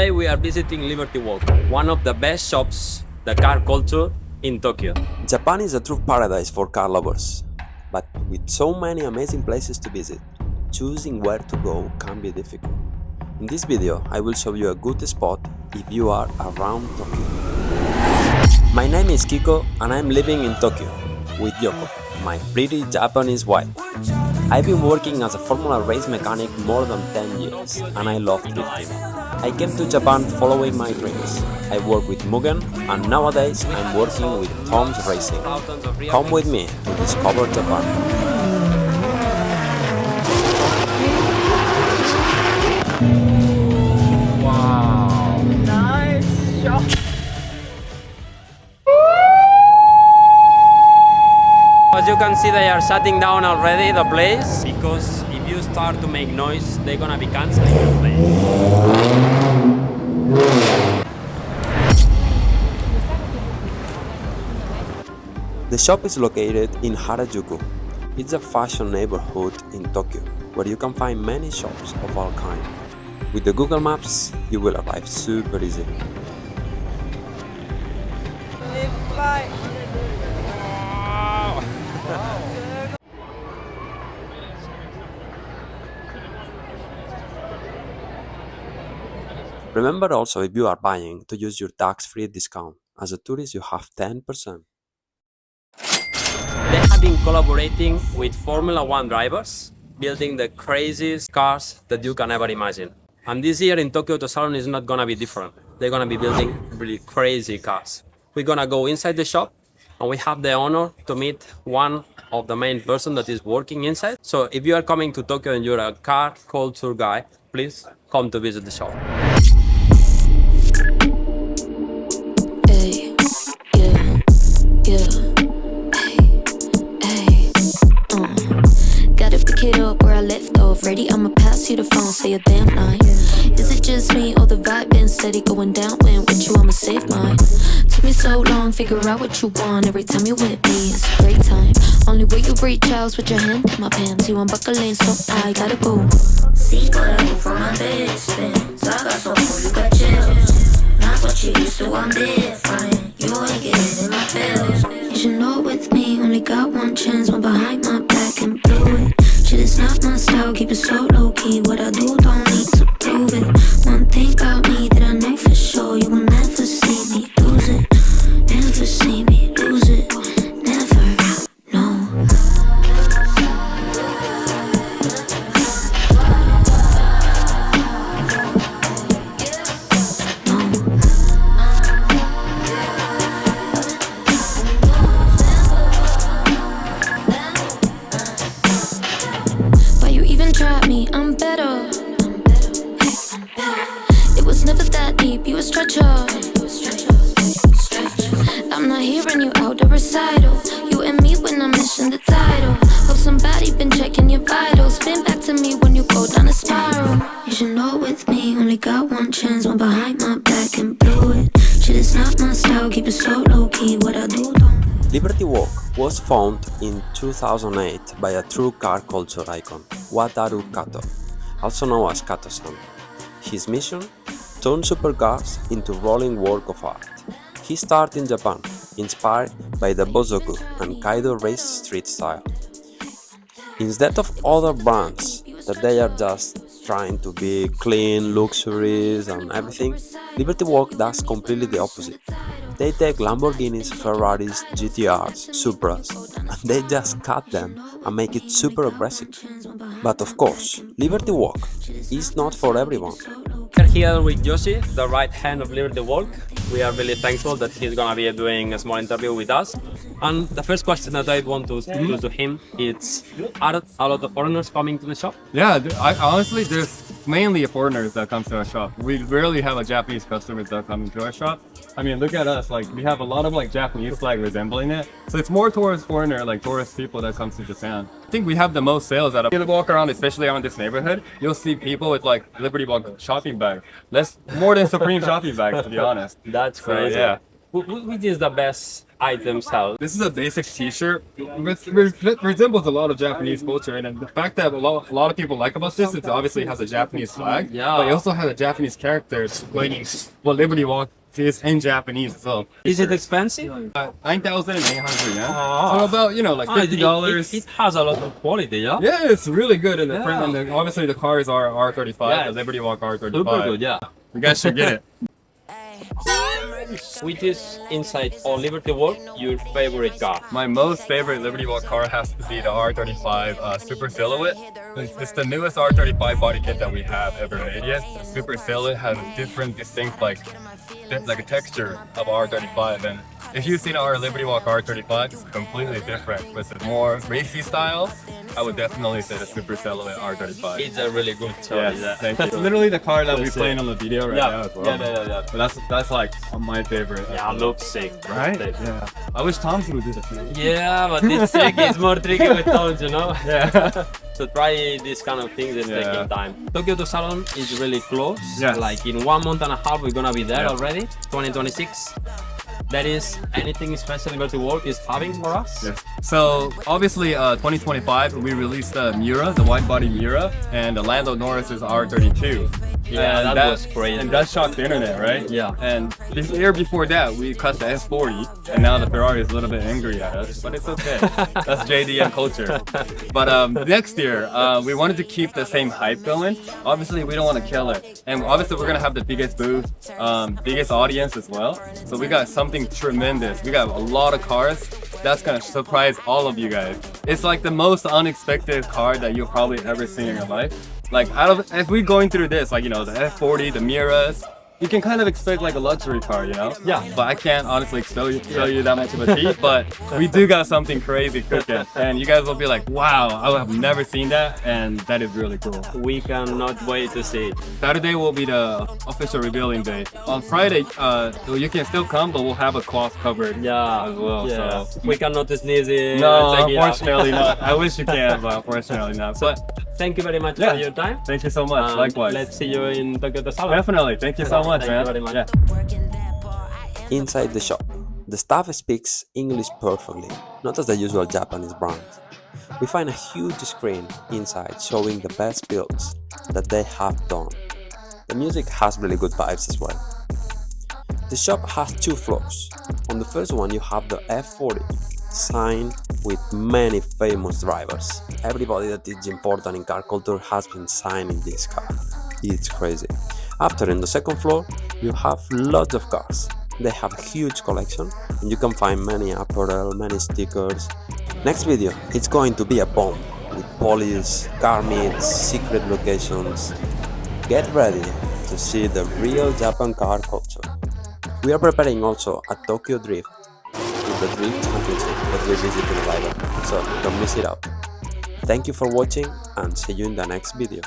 Today we are visiting Liberty Walk, one of the best shops, the car culture in Tokyo. Japan is a true paradise for car lovers, but with so many amazing places to visit, choosing where to go can be difficult. In this video, I will show you a good spot if you are around Tokyo. My name is Kiko and I'm living in Tokyo with Yoko, my pretty Japanese wife. I've been working as a Formula race mechanic more than 10 years and I love drifting. I came to Japan following my dreams. I work with Mugen and nowadays I'm working with Tom's Racing. Come with me to discover Japan. Wow! Nice shot! As you can see, they are shutting down already the place because if you start to make noise, they're gonna be canceling the place. The shop is located in Harajuku. It's a fashion neighborhood in Tokyo where you can find many shops of all kinds. With the Google Maps, you will arrive super easy. Remember also, if you are buying, to use your tax-free discount. As a tourist, you have 10%. They have been collaborating with Formula 1 drivers, building the craziest cars that you can ever imagine. And this year in Tokyo Autosalon is not gonna be different. They're gonna be building really crazy cars. We're gonna go inside the shop and we have the honor to meet one of the main person that is working inside. So if you are coming to Tokyo and you're a car culture guy, please come to visit the shop. Up where I left off, ready, I'ma pass you the phone, say a damn line. Is it just me or the vibe been steady going down? When with you I'ma save mine. Took me so long, figure out what you want. Every time you with me, it's a great time. Only way you reach out is with your hand in my pants. You unbuckling, so I gotta go. See what I move from a distance. I got so cool, you got chills. Not what you used to, I'm different. You ain't getting in my feels. You should know with me, only got one chance. One behind my back and blew it. Shit is not my style, keep it so low-key. What I do, don't need to prove it. One thing about me that I know for sure, you will never see me lose it. Never see me lose it. Never, no. I'm better. It was never that deep, you a stretcher. I'm not hearing you out the recital. You and me when I mention the title. Hope somebody been checking your vitals. Spin back to me when you go down a spiral. You should know with me, only got one chance. One behind my back and blew it. Shit is not my style, keep it so low-key. What I do don't. Liberty Walk was founded in 2008 by a true car culture icon, Wataru Kato, also known as Kato-san. His mission? Turn supercars into rolling work of art. He started in Japan, inspired by the Bozoku and Kaido race street style. Instead of other brands that they are just trying to be clean, luxuries and everything, Liberty Walk does completely the opposite. They take Lamborghinis, Ferraris, GTRs, Supras, and they just cut them and make it super aggressive. But of course, Liberty Walk is not for everyone. We're here with Yoshi, the right hand of Liberty Walk. We are really thankful that he's gonna be doing a small interview with us. And the first question that I want to do to him is, are a lot of foreigners coming to the shop? Yeah, honestly, there's mainly foreigners that come to our shop. We rarely have a Japanese customers that come into our shop. I mean, look at us, like we have a lot of like Japanese flag resembling it. So it's more towards foreigner, like tourist people that comes to Japan. I think we have the most sales out of. If you walk around, especially around this neighborhood, you'll see people with like Liberty Walk shopping bags. More than Supreme shopping bags, to be honest. That's crazy. So, yeah. Which is the best items out. This is a basic T-shirt. It resembles a lot of Japanese culture, and the fact that a lot of people like about this, it obviously has a Japanese flag. Yeah. But it also has a Japanese character explaining what Liberty Walk is in Japanese as well. Is it expensive? 9,800 yen. Oh. So about like $50. It has a lot of quality, yeah? Yeah, it's really good in the Yeah. print, and obviously the cars are R35, Yeah. the Liberty Walk R35. Super good, yeah. You guys should get it. Which is inside or Liberty Walk your favorite car? My most favorite Liberty Walk car has to be the R35 Super Silhouette. It's the newest R35 body kit that we have ever made yet. The Super Silhouette has a different, distinct, like a texture of R35. And if you've seen our Liberty Walk R35, it's completely different. With the more racy style, I would definitely say the Super Silhouette R35. It's a really good Yeah, choice. thank you. It's literally the car that we're That's playing it. on the video right Yeah. now as well. Yeah. But that's like my favorite. Yeah, looks sick. Right? Sick. Yeah. I wish Tom's would do this. Yeah, but this trick is more tricky with tones, you know? Yeah. So try these kind of things is Yeah. taking time. Tokyo Autosalon is really close. Yeah. Like in 1 month and a half, we're gonna be there Yeah. already. 2026. That is anything special Liberty Walk is having for us? Yes. So obviously, 2025 we released the Miura, the wide body Miura, and the Lando Norris's R32. Yeah, And that was crazy. And that shocked the internet, right? Yeah. And the year before that, we cut the F40, and now the Ferrari is a little bit angry at us, but it's okay. That's JDM culture. But next year, we wanted to keep the same hype going. Obviously, we don't want to kill it, and obviously, we're gonna have the biggest booth, biggest audience as well. So we got something tremendous. We got a lot of cars. That's gonna surprise all of you guys. It's like the most unexpected car that you'll probably ever see in your life. Like if we're going through this, like the F40, the Miras, you can kind of expect like a luxury car, Yeah. But I can't honestly tell you that much of a treat. But we do got something crazy cooking, and you guys will be like, wow, I have never seen that, and that is really cool. We cannot wait to see it. Saturday will be the official revealing day. On Friday, you can still come, but we'll have a cloth covered. Yeah, as well, Yeah. so- We cannot sneeze it. No, check it out. unfortunately not. I wish you can, but unfortunately not. So thank you very much Yeah. for your time. Thank you so much. Likewise. Let's see you in Tokyo Autosalon. Definitely. Thank you so much, Thank man. you very much. Yeah. Inside the shop, the staff speaks English perfectly, not as the usual Japanese brand. We find a huge screen inside showing the best builds that they have done. The music has really good vibes as well. The shop has 2 floors. On the first one you have the F40 sign with many famous drivers. Everybody that is important in car culture has been signing this car. It's crazy. After, in the second floor, you have lots of cars. They have a huge collection, and you can find many apparel, many stickers. Next video, it's going to be a bomb with police, car meets, secret locations. Get ready to see the real Japan car culture. We are preparing also a Tokyo Drift with the Drift Championship that we visited later, so don't miss it out. Thank you for watching and see you in the next video.